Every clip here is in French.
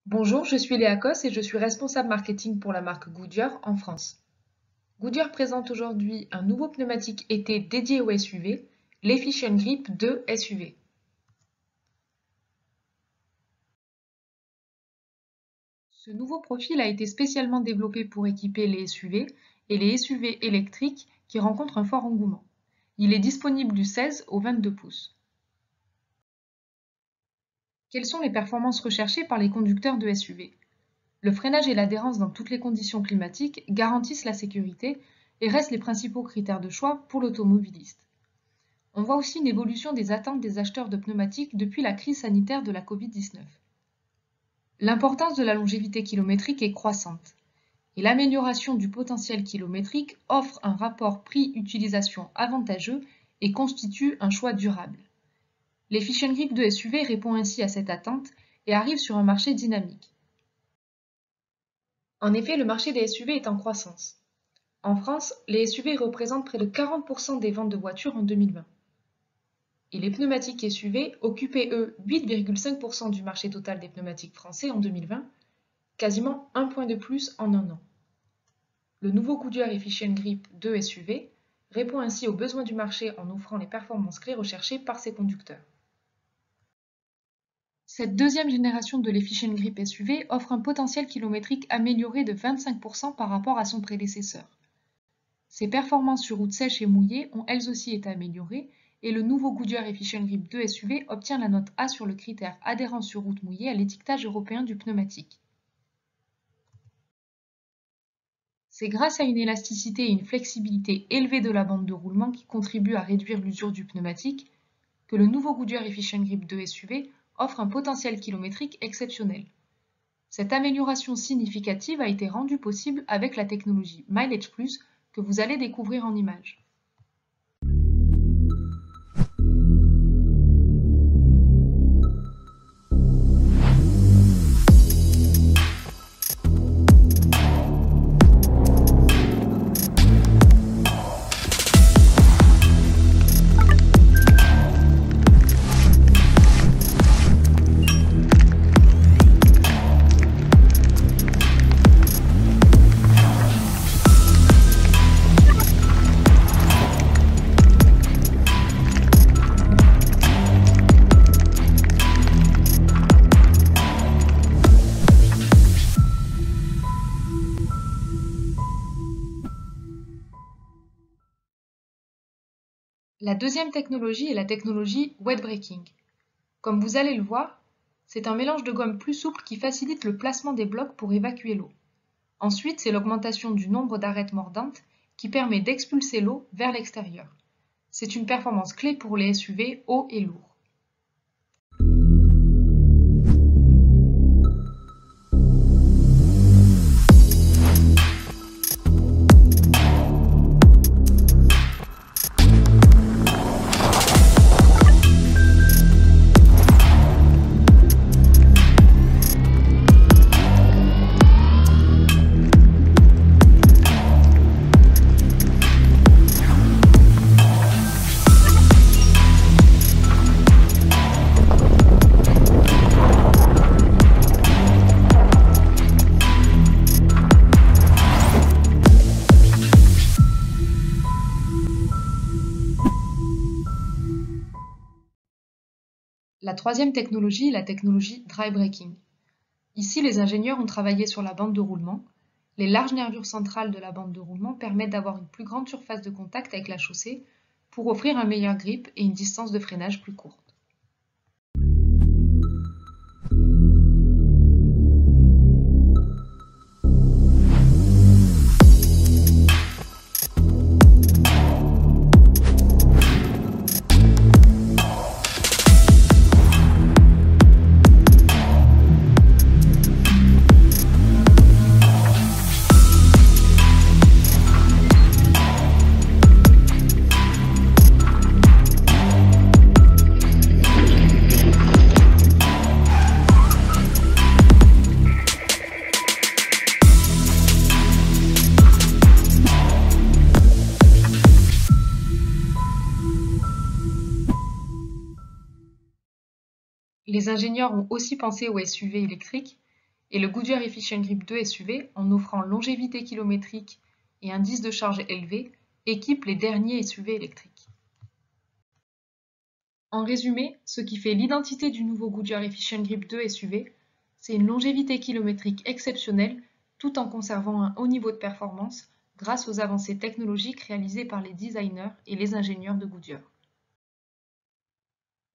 Bonjour, je suis Léa Cos et je suis responsable marketing pour la marque Goodyear en France. Goodyear présente aujourd'hui un nouveau pneumatique été dédié au SUV, l'Efficient Grip 2 SUV. Ce nouveau profil a été spécialement développé pour équiper les SUV et les SUV électriques qui rencontrent un fort engouement. Il est disponible du 16 au 22 pouces. Quelles sont les performances recherchées par les conducteurs de SUV? Le freinage et l'adhérence dans toutes les conditions climatiques garantissent la sécurité et restent les principaux critères de choix pour l'automobiliste. On voit aussi une évolution des attentes des acheteurs de pneumatiques depuis la crise sanitaire de la Covid-19. L'importance de la longévité kilométrique est croissante et l'amélioration du potentiel kilométrique offre un rapport prix-utilisation avantageux et constitue un choix durable. L'Efficient Grip 2 SUV répond ainsi à cette attente et arrive sur un marché dynamique. En effet, le marché des SUV est en croissance. En France, les SUV représentent près de 40% des ventes de voitures en 2020. Et les pneumatiques SUV occupaient, eux, 8,5% du marché total des pneumatiques français en 2020, quasiment un point de plus en un an. Le nouveau Goodyear Efficient Grip 2 SUV répond ainsi aux besoins du marché en offrant les performances clés recherchées par ses conducteurs. Cette deuxième génération de l'Efficient Grip SUV offre un potentiel kilométrique amélioré de 25% par rapport à son prédécesseur. Ses performances sur route sèche et mouillée ont elles aussi été améliorées et le nouveau Goodyear Efficient Grip 2 SUV obtient la note A sur le critère adhérence sur route mouillée à l'étiquetage européen du pneumatique. C'est grâce à une élasticité et une flexibilité élevée de la bande de roulement qui contribuent à réduire l'usure du pneumatique que le nouveau Goodyear Efficient Grip 2 SUV offre un potentiel kilométrique exceptionnel. Cette amélioration significative a été rendue possible avec la technologie Mileage Plus que vous allez découvrir en images. La deuxième technologie est la technologie wet braking. Comme vous allez le voir, c'est un mélange de gomme plus souple qui facilite le placement des blocs pour évacuer l'eau. Ensuite, c'est l'augmentation du nombre d'arêtes mordantes qui permet d'expulser l'eau vers l'extérieur. C'est une performance clé pour les SUV hauts et lourds. La troisième technologie est la technologie dry braking. Ici, les ingénieurs ont travaillé sur la bande de roulement. Les larges nervures centrales de la bande de roulement permettent d'avoir une plus grande surface de contact avec la chaussée pour offrir un meilleur grip et une distance de freinage plus courte. Les ingénieurs ont aussi pensé aux SUV électriques Et le Goodyear Efficient Grip 2 SUV, en offrant longévité kilométrique et indice de charge élevé, équipe les derniers SUV électriques. En résumé, ce qui fait l'identité du nouveau Goodyear Efficient Grip 2 SUV, c'est une longévité kilométrique exceptionnelle tout en conservant un haut niveau de performance grâce aux avancées technologiques réalisées par les designers et les ingénieurs de Goodyear.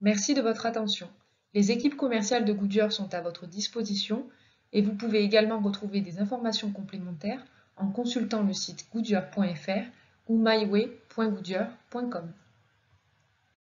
Merci de votre attention. Les équipes commerciales de Goodyear sont à votre disposition et vous pouvez également retrouver des informations complémentaires en consultant le site goodyear.fr ou myway.goodyear.com.